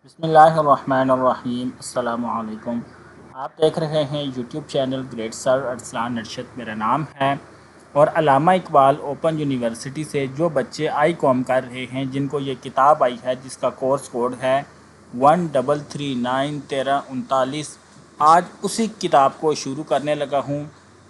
بسم اللہ الرحمن الرحیم۔ السلام علیکم۔ آپ دیکھ رہے ہیں یوٹیوب چینل گریٹ سر ارسلان ارشد، میرا نام ہے، اور علامہ اقبال اوپن یونیورسٹی سے جو بچے آئی کام کر رہے ہیں، جن کو یہ کتاب آئی ہے جس کا کورس کوڈ ہے 1339 آج اسی کتاب کو شروع کرنے لگا ہوں۔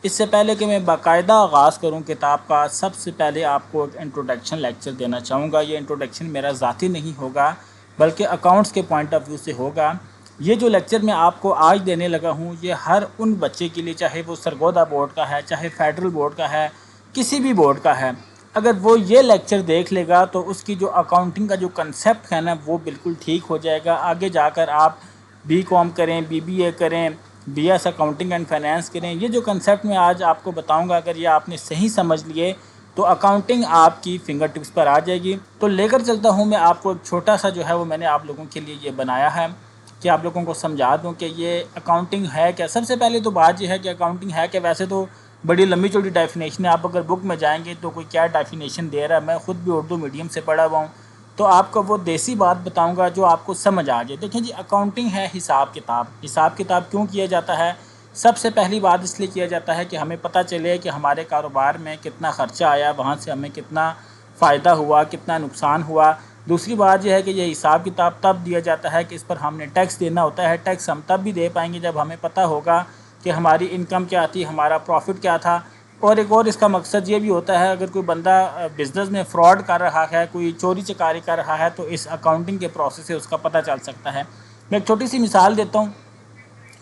اس سے پہلے کہ میں باقاعدہ آغاز کروں کتاب کا، سب سے پہلے آپ کو ایک انٹروڈکشن لیکچر دینا چاہوں گا۔ یہ انٹروڈکشن میرا ذاتی نہیں ہوگا بلکہ اکاؤنٹس کے پوائنٹ آف ویو سے ہوگا۔ یہ جو لیکچر میں آپ کو آج دینے لگا ہوں، یہ ہر ان بچے کے لیے، چاہے وہ سرگودا بورڈ کا ہے، چاہے فیڈرل بورڈ کا ہے، کسی بھی بورڈ کا ہے، اگر وہ یہ لیکچر دیکھ لے گا تو اس کی جو اکاؤنٹنگ کا جو کنسیپٹ ہے نا، وہ بالکل ٹھیک ہو جائے گا۔ آگے جا کر آپ بی کام کریں، بی بی اے کریں، B S accounting and finance کریں، یہ جو کنسیپٹ میں آج آپ کو بتاؤں گا، اگر یہ آپ نے صحیح سمجھ لیے تو اکاؤنٹنگ آپ کی فنگر ٹپس پر آ جائے گی۔ تو لے کر چلتا ہوں میں آپ کو ایک چھوٹا سا جو ہے وہ میں نے آپ لوگوں کے لیے یہ بنایا ہے کہ آپ لوگوں کو سمجھا دوں کہ یہ اکاؤنٹنگ ہے کیا۔ سب سے پہلے تو بات یہ ہے کہ اکاؤنٹنگ ہے کہ ویسے تو بڑی لمبی چوڑی ڈیفینیشن ہے، آپ اگر بک میں جائیں گے تو کوئی کیا ڈیفینیشن دے رہا ہے، میں خود بھی اردو میڈیم سے پڑھا ہوا ہوں، تو آپ کو وہ دیسی بات بتاؤں گا جو آپ کو سمجھ آ جائے۔ دیکھیں جی، اکاؤنٹنگ ہے حساب کتاب۔ حساب کتاب کیوں کیا جاتا ہے؟ سب سے پہلی بات اس لیے کیا جاتا ہے کہ ہمیں پتہ چلے کہ ہمارے کاروبار میں کتنا خرچہ آیا، وہاں سے ہمیں کتنا فائدہ ہوا، کتنا نقصان ہوا۔ دوسری بات یہ ہے کہ یہ حساب کتاب تب دیا جاتا ہے کہ اس پر ہم نے ٹیکس دینا ہوتا ہے۔ ٹیکس ہم تب بھی دے پائیں گے جب ہمیں پتہ ہوگا کہ ہماری انکم کیا تھی، ہمارا پروفٹ کیا تھا۔ اور ایک اور اس کا مقصد یہ بھی ہوتا ہے، اگر کوئی بندہ بزنس میں فراڈ کر رہا ہے، کوئی چوری چکاری کر رہا ہے، تو اس اکاؤنٹنگ کے پروسیس سے اس کا پتہ چل سکتا ہے۔ میں ایک چھوٹی سی مثال دیتا ہوں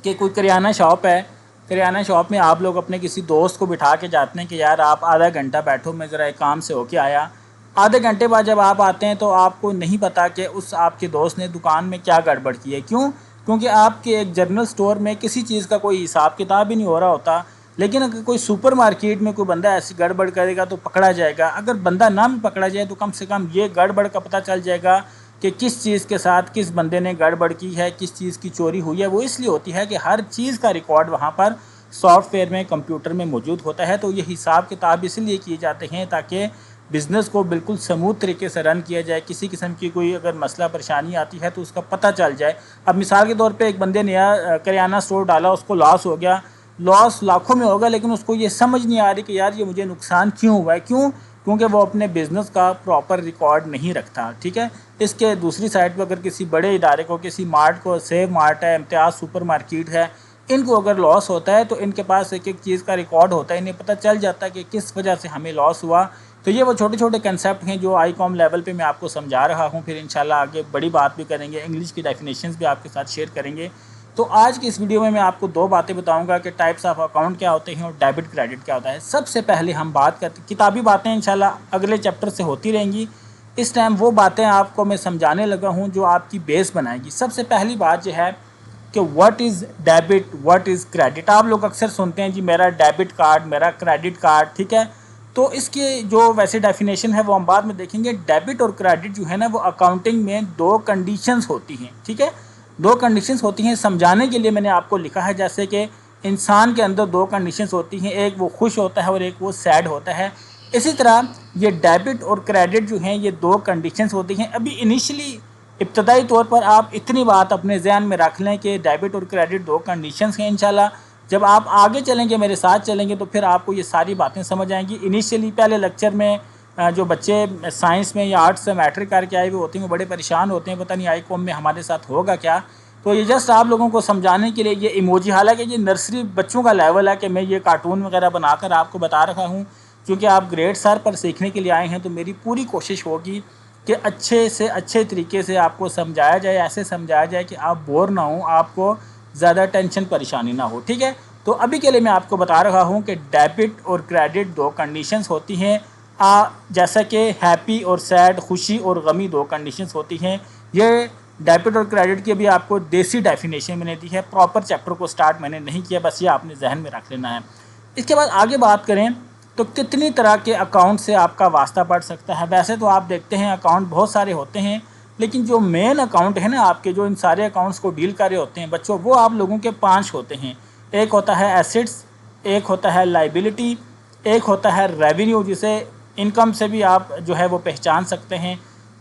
کہ کوئی کریانہ شاپ ہے، کریانہ شاپ میں آپ لوگ اپنے کسی دوست کو بٹھا کے جاتے ہیں کہ یار آپ آدھا گھنٹہ بیٹھو، میں ذرا ایک کام سے ہو کے آیا۔ آدھے گھنٹے بعد جب آپ آتے ہیں تو آپ کو نہیں پتہ کہ اس آپ کے دوست نے دکان میں کیا گڑبڑ کی ہے۔ کیوں؟ کیونکہ آپ کے ایک جنرل سٹور میں کسی چیز کا کوئی حساب کتاب ہی نہیں ہو رہا ہوتا۔ لیکن اگر کوئی سپر مارکیٹ میں کوئی بندہ ایسی گڑبڑ کرے گا تو پکڑا جائے گا۔ اگر بندہ نہ بھی پکڑا جائے تو کم سے کم یہ گڑبڑ کا پتہ چل جائے گا کہ کس چیز کے ساتھ کس بندے نے گڑبڑ کی ہے، کس چیز کی چوری ہوئی ہے۔ وہ اس لیے ہوتی ہے کہ ہر چیز کا ریکارڈ وہاں پر سافٹ ویئر میں، کمپیوٹر میں موجود ہوتا ہے۔ تو یہ حساب کتاب اس لیے کیے جاتے ہیں تاکہ بزنس کو بالکل سموتھ طریقے سے رن کیا جائے۔ کسی قسم کی کوئی اگر مسئلہ پریشانی آتی ہے تو اس کا پتہ چل جائے۔ اب مثال کے طور پہ ایک بندے نیا کریانہ سٹور ڈالا، اس کو لاس ہو گیا، لاس لاکھوں میں ہوگا، لیکن اس کو یہ سمجھ نہیں آ رہی کہ یار یہ مجھے نقصان کیوں ہوا ہے۔ کیوں؟ کیونکہ وہ اپنے بزنس کا پراپر ریکارڈ نہیں رکھتا، ٹھیک ہے۔ اس کے دوسری سائڈ پہ اگر کسی بڑے ادارے کو، کسی مارٹ کو، سیو مارٹ ہے، امتیاز سپر مارکیٹ ہے، ان کو اگر لاس ہوتا ہے تو ان کے پاس ایک ایک چیز کا ریکارڈ ہوتا ہے، انہیں پتہ چل جاتا ہے کہ کس وجہ سے ہمیں لاس ہوا۔ تو یہ وہ چھوٹے چھوٹے کنسیپٹ ہیں جو آئی کام لیول پہ میں آپ کو سمجھا رہا ہوں، پھر انشاءاللہ آگے بڑی بات بھی کریں گے، انگلش کی ڈیفینیشنز بھی آپ کے ساتھ شیئر کریں گے۔ تو آج کی اس ویڈیو میں آپ کو دو باتیں بتاؤں گا کہ ٹائپس آف اکاؤنٹ کیا ہوتے ہیں اور ڈیبٹ کریڈٹ کیا ہوتا ہے۔ سب سے پہلے ہم بات کرتے ہیں، کتابی باتیں انشاءاللہ اگلے چیپٹر سے ہوتی رہیں گی، اس ٹائم وہ باتیں آپ کو میں سمجھانے لگا ہوں جو آپ کی بیس بنائے گی۔ سب سے پہلی بات یہ ہے کہ what is debit, what is credit. آپ لوگ اکثر سنتے ہیں جی میرا ڈیبٹ کارڈ، میرا کریڈٹ کارڈ، ٹھیک ہے۔ تو اس کی جو ویسے ڈیفینیشن ہے وہ ہم بعد میں دیکھیں گے۔ ڈیبٹ اور کریڈٹ جو ہے نا، وہ اکاؤنٹنگ میں دو کنڈیشنز ہوتی ہیں، ٹھیک ہے۔ دو کنڈیشنز ہوتی ہیں، سمجھانے کے لیے میں نے آپ کو لکھا ہے، جیسے کہ انسان کے اندر دو کنڈیشنز ہوتی ہیں، ایک وہ خوش ہوتا ہے اور ایک وہ سیڈ ہوتا ہے۔ اسی طرح یہ ڈیبٹ اور کریڈٹ جو ہیں، یہ دو کنڈیشنز ہوتی ہیں۔ ابھی انیشلی ابتدائی طور پر آپ اتنی بات اپنے ذہن میں رکھ لیں کہ ڈیبٹ اور کریڈٹ دو کنڈیشنز ہیں۔ انشاءاللہ جب آپ آگے چلیں گے، میرے ساتھ چلیں گے، تو پھر آپ کو یہ ساری باتیں سمجھ آئیں گی۔ انیشلی پہلے لیکچر میں جو بچے سائنس میں یا آرٹس سے میٹرک کر کے آئے ہوئے ہوتے ہیں وہ بڑے پریشان ہوتے ہیں، پتہ نہیں آئی کام میں ہمارے ساتھ ہوگا کیا۔ تو یہ جسٹ آپ لوگوں کو سمجھانے کے لیے یہ ایموجی، حالانکہ یہ نرسری بچوں کا لیول ہے کہ میں یہ کارٹون وغیرہ بنا کر آپ کو بتا رہا ہوں، کیونکہ آپ گریڈ سر پر سیکھنے کے لیے آئے ہیں، تو میری پوری کوشش ہوگی کہ اچھے سے اچھے طریقے سے آپ کو سمجھایا جائے، ایسے سمجھایا جائے کہ آپ بور نہ ہوں، آپ کو زیادہ ٹینشن پریشانی نہ ہو، ٹھیک ہے۔ تو ابھی کے لیے میں آپ کو بتا رہا ہوں کہ ڈیبٹ اور کریڈٹ دو کنڈیشنز ہوتی ہیں، جیسا کہ ہیپی اور سیڈ، خوشی اور غمی دو کنڈیشنز ہوتی ہیں۔ یہ ڈیبٹ اور کریڈٹ کی بھی آپ کو دیسی ڈیفینیشن میں نے دی ہے، پراپر چیپٹر کو سٹارٹ میں نے نہیں کیا، بس یہ آپ نے ذہن میں رکھ لینا ہے۔ اس کے بعد آگے بات کریں تو کتنی طرح کے اکاؤنٹ سے آپ کا واسطہ پڑ سکتا ہے۔ ویسے تو آپ دیکھتے ہیں اکاؤنٹ بہت سارے ہوتے ہیں، لیکن جو مین اکاؤنٹ ہے نا آپ کے، جو ان سارے اکاؤنٹس کو ڈیل کر رہے ہوتے ہیں بچوں، وہ آپ لوگوں کے 5 ہوتے ہیں۔ ایک ہوتا ہے ایسٹس، ایک ہوتا ہے لائبلٹی، ایک ہوتا ہے ریونیو، جسے انکم سے بھی آپ جو ہے وہ پہچان سکتے ہیں،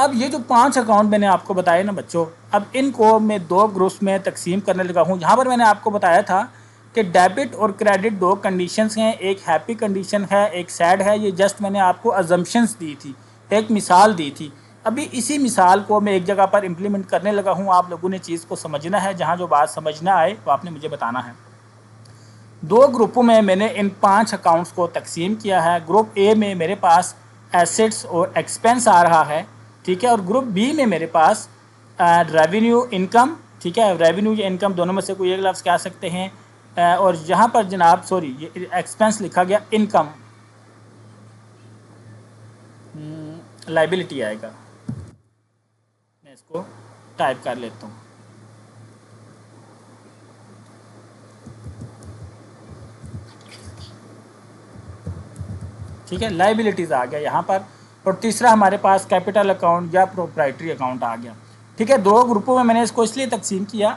اب یہ جو 5 اکاؤنٹ میں نے آپ کو بتائے نا بچوں، اب ان کو میں 2 گروپس میں تقسیم کرنے لگا ہوں. یہاں پر میں نے آپ کو بتایا تھا کہ ڈیبٹ اور کریڈٹ 2 کنڈیشنز ہیں، ایک ہیپی کنڈیشن ہے، ایک سیڈ ہے. یہ جسٹ میں نے آپ کو ازمپشنز دی تھی، ایک مثال دی تھی. ابھی اسی مثال کو میں ایک جگہ پر امپلیمنٹ کرنے لگا ہوں. آپ لوگوں نے چیز کو سمجھنا ہے، جہاں جو بات سمجھ نہ آئے وہ آپ نے مجھے بتانا ہے. 2 گروپوں میں نے ان 5 اکاؤنٹس کو تقسیم کیا ہے. گروپ اے میں میرے پاس ایسٹس اور ایکسپینس آ رہا ہے، ٹھیک ہے، اور گروپ بی میں میرے پاس ریونیو انکم، ٹھیک ہے. ریونیو یا انکم دونوں میں سے کوئی ایک لفظ کہہ سکتے ہیں. اور یہاں پر جناب سوری یہ ایکسپینس لکھا گیا، انکم لائبلٹی آئے گا. میں اس کو ٹائپ کر لیتا ہوں. ٹھیک ہے، لائبلٹیز آ گیا یہاں پر. اور تیسرا ہمارے پاس کیپٹل اکاؤنٹ یا پروپرائٹری اکاؤنٹ آ گیا. ٹھیک ہے، 2 گروپوں میں نے اس کو اس لیے تقسیم کیا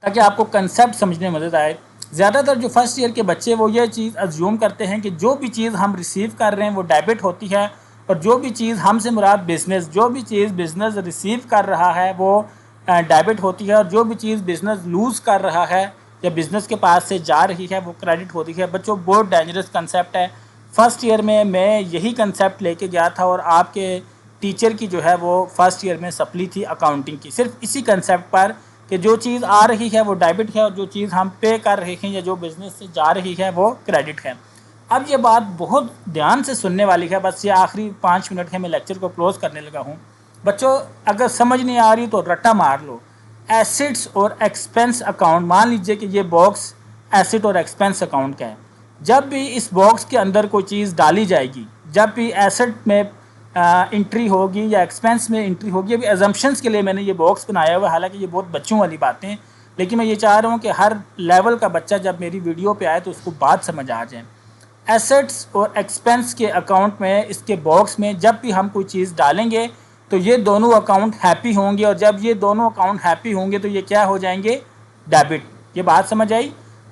تاکہ آپ کو کنسیپٹ سمجھنے میں مدد آئے. زیادہ تر جو فرسٹ ایئر کے بچے وہ یہ چیز ازیوم کرتے ہیں کہ جو بھی چیز ہم ریسیو کر رہے ہیں وہ ڈیبٹ ہوتی ہے، اور جو بھی چیز ہم سے مراد بزنس، جو بھی چیز بزنس ریسیو کر رہا ہے وہ ڈیبٹ ہوتی ہے، اور جو بھی چیز بزنس لوز کر رہا ہے یا بزنس کے پاس سے جا رہی ہے وہ کریڈٹ ہوتی ہے. بچوں بہت ڈینجرس کنسیپٹ ہے. فرسٹ ایئر میں یہی کنسیپٹ لے کے گیا تھا، اور آپ کے ٹیچر کی جو ہے وہ فرسٹ ایئر میں سپلی تھی اکاؤنٹنگ کی، صرف اسی کنسیپٹ پر کہ جو چیز آ رہی ہے وہ ڈیبٹ ہے، اور جو چیز ہم پے کر رہے ہیں یا جو بزنس سے جا رہی ہے وہ کریڈٹ ہے. اب یہ بات بہت دھیان سے سننے والی ہے. بس یہ آخری 5 منٹ ہے، میں لیکچر کو کلوز کرنے لگا ہوں. بچوں اگر سمجھ نہیں آ رہی تو رٹا مار لو. ایسٹس اور ایکسپینس اکاؤنٹ، مان لیجئے کہ یہ باکس ایسٹ اور ایکسپینس اکاؤنٹ کا ہے. جب بھی اس باکس کے اندر کوئی چیز ڈالی جائے گی، جب بھی ایسٹ میں انٹری ہوگی یا ایکسپینس میں انٹری ہوگی، ابھی ازمپشنس کے لیے میں نے یہ باکس بنایا ہوا ہے، حالانکہ یہ بہت بچوں والی باتیں، لیکن میں یہ چاہ رہا ہوں کہ ہر لیول کا بچہ جب میری ویڈیو پہ آئے تو اس کو بات سمجھ آ جائے. ایسٹس اور ایکسپینس کے اکاؤنٹ میں، اس کے باکس میں جب بھی ہم کوئی چیز ڈالیں گے تو یہ دونوں اکاؤنٹ ہیپی ہوں گے، اور جب یہ دونوں اکاؤنٹ ہیپی ہوں گے تو یہ کیا ہو جائیں گے؟ ڈیبٹ. یہ بات سمجھ آئی؟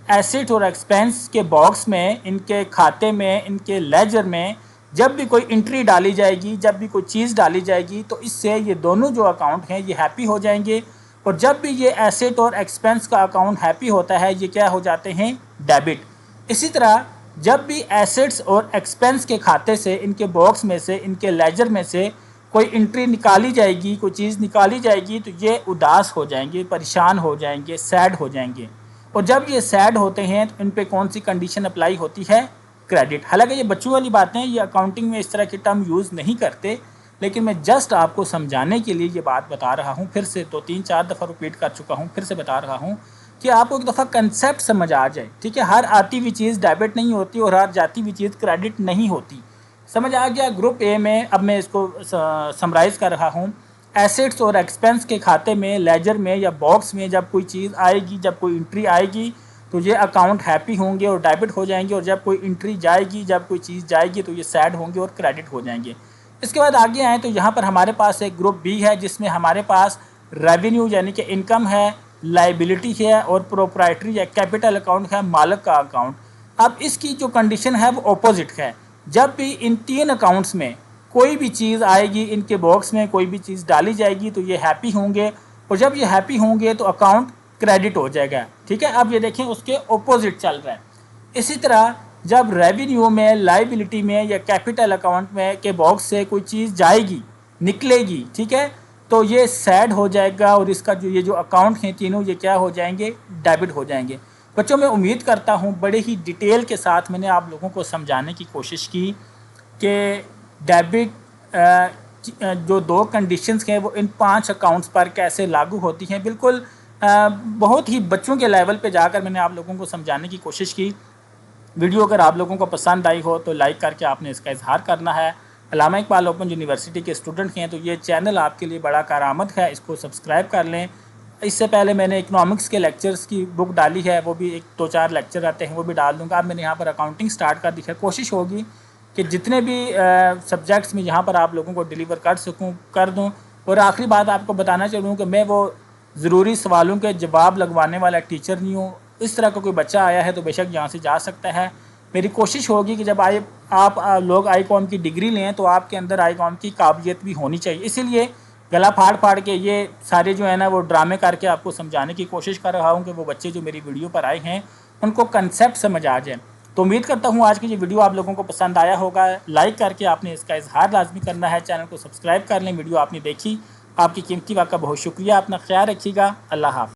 ایسٹ اور ایکسپینس کے باکس میں، ان کے کھاتے میں، ان کے لیجر میں جب بھی کوئی انٹری ڈالی جائے گی، جب بھی کوئی چیز ڈالی جائے گی تو اس سے یہ دونوں جو اکاؤنٹ ہیں یہ ہیپی ہو جائیں گے. اور جب بھی یہ ایسٹ اور ایکسپینس کا اکاؤنٹ ہیپی ہوتا ہے یہ کیا ہو جاتے ہیں؟ ڈیبٹ. اسی طرح جب بھی ایسٹس اور ایکسپینس کے کھاتے سے، ان کے باکس میں سے، ان کے لیجر میں سے کوئی انٹری نکالی جائے گی، کوئی چیز نکالی جائے گی تو یہ اداس ہو جائیں گے، پریشان ہو جائیں گے، سیڈ ہو جائیں گے. اور جب یہ سیڈ ہوتے ہیں تو ان پہ کون سی کنڈیشن اپلائی ہوتی ہے؟ کریڈٹ. حالانکہ یہ بچوں والی باتیں، یہ اکاؤنٹنگ میں اس طرح کی ٹرم یوز نہیں کرتے، لیکن میں جسٹ آپ کو سمجھانے کے لیے یہ بات بتا رہا ہوں. پھر سے تو 3-4 دفعہ ریپیٹ کر چکا ہوں، پھر سے بتا رہا ہوں کہ آپ کو ایک دفعہ کنسیپٹ سمجھ آ جائے. ٹھیک ہے، ہر آتی ہوئی چیز ڈیبٹ نہیں ہوتی اور ہر جاتی ہوئی چیز کریڈٹ نہیں ہوتی. سمجھ آ گیا؟ گروپ اے میں اب میں اس کو سمرائز کر رہا ہوں. ایسٹس اور ایکسپینس کے کھاتے میں، لیجر میں یا باکس میں جب کوئی چیز آئے گی، جب کوئی انٹری آئے گی تو یہ اکاؤنٹ ہیپی ہوں گے اور ڈیبٹ ہو جائیں گے، اور جب کوئی انٹری جائے گی، جب کوئی چیز جائے گی تو یہ سیڈ ہوں گے اور کریڈٹ ہو جائیں گے. اس کے بعد آگے آئیں تو یہاں پر ہمارے پاس ایک گروپ بی ہے جس میں ہمارے پاس ریونیو یعنی کہ انکم ہے، لائبلٹی ہے، اور پروپرائٹری یا کیپٹل اکاؤنٹ ہے، مالک کا اکاؤنٹ. اب اس کی جو کنڈیشن ہے وہ اپوزٹ ہے. جب بھی ان 3 اکاؤنٹس میں کوئی بھی چیز آئے گی، ان کے باکس میں کوئی بھی چیز ڈالی جائے گی تو یہ ہیپی ہوں گے، اور جب یہ ہیپی ہوں گے تو اکاؤنٹ کریڈٹ ہو جائے گا. ٹھیک ہے، اب یہ دیکھیں اس کے اپوزٹ چل رہا ہے. اسی طرح جب ریونیو میں، لائبلٹی میں یا کیپٹل اکاؤنٹ میں کے باکس سے کوئی چیز جائے گی، نکلے گی، ٹھیک ہے، تو یہ سیڈ ہو جائے گا، اور اس کا یہ جو اکاؤنٹ ہیں تینوں یہ کیا ہو جائیں گے؟ ڈیبٹ ہو جائیں گے. بچوں میں امید کرتا ہوں بڑے ہی ڈیٹیل کے ساتھ میں نے آپ لوگوں کو سمجھانے کی کوشش کی کہ ڈیبٹ جو 2 کنڈیشنز ہیں وہ ان 5 اکاؤنٹس پر کیسے لاگو ہوتی ہیں. بالکل بہت ہی بچوں کے لیول پہ جا کر میں نے آپ لوگوں کو سمجھانے کی کوشش کی. ویڈیو اگر آپ لوگوں کو پسند آئی ہو تو لائک کر کے آپ نے اس کا اظہار کرنا ہے. علامہ اقبال اوپن یونیورسٹی کے اسٹوڈنٹ ہیں تو یہ چینل آپ کے لیے بڑا کارآمد ہے، اس کو سبسکرائب کر لیں. اس سے پہلے میں نے اکنامکس کے لیکچرز کی بک ڈالی ہے، وہ بھی 2-4 لیکچر آتے ہیں وہ بھی ڈال دوں گا. اب میں نے یہاں پر اکاؤنٹنگ سٹارٹ کر دی ہے. کوشش ہوگی کہ جتنے بھی سبجیکٹس میں یہاں پر آپ لوگوں کو ڈیلیور کر دوں. اور آخری بات آپ کو بتانا چاہوں کہ میں وہ ضروری سوالوں کے جواب لگوانے والا ٹیچر نہیں ہوں. اس طرح کا کوئی بچہ آیا ہے تو بے شک یہاں سے جا سکتا ہے. میری کوشش ہوگی کہ جب آپ لوگ آئی کام کی ڈگری لیں تو آپ کے اندر آئی کام کی قابلیت بھی ہونی چاہیے. اسی لیے گلا پھاڑ کے یہ سارے جو ہے نا وہ ڈرامے کر کے آپ کو سمجھانے کی کوشش کر رہا ہوں کہ وہ بچے جو میری ویڈیو پر آئے ہیں ان کو کنسیپٹ سمجھ آ جائے. تو امید کرتا ہوں آج کی یہ ویڈیو آپ لوگوں کو پسند آیا ہوگا. لائک کر کے آپ نے اس کا اظہار لازمی کرنا ہے. چینل کو سبسکرائب کر لیں. ویڈیو آپ نے دیکھی, آپ کی قیمتی وقت کا بہت شکریہ. اپنا خیال رکھیے گا. اللہ حافظ.